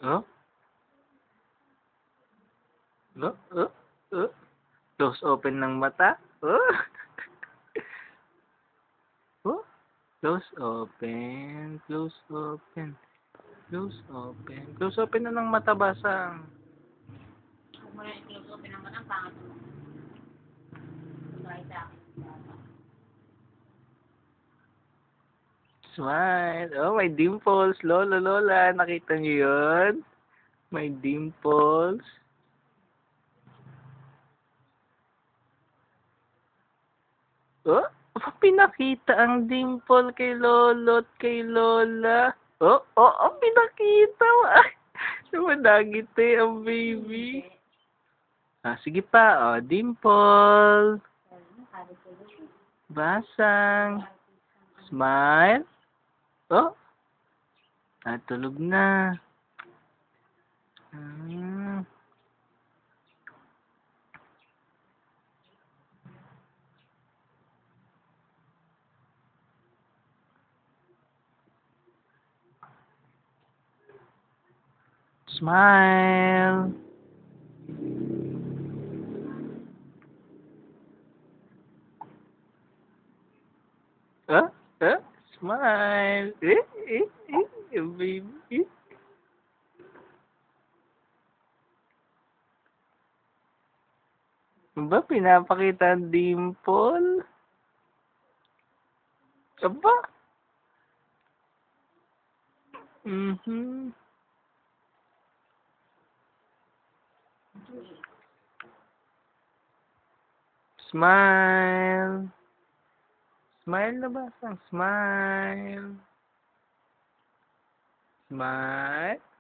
Oh? Oh? Oh? Oh? Close open ng mata? Oh? Oh? Close open. Close open. Close open. Close open na ng mata, basang. Huwag mo na i-close open ang mata, ang pangat mo. Bakit sa akin? Smile. Oh, may dimples. Lola, Lola. Nakita niyo yun? May dimples. Oh, pinakita ang dimple kay Lolo at kay Lola. Oh, oh, oh, pinakita. Sumadagit ang baby. Ah, sige pa. Oh, dimple. Basang. Smile. Oh, natulog na. Hmm. Smile. Ah, ah, smile. Baby. Ba, pinapakita ang dimple? Aba? Mhm. Smile. Smile na ba? Smile. Smile.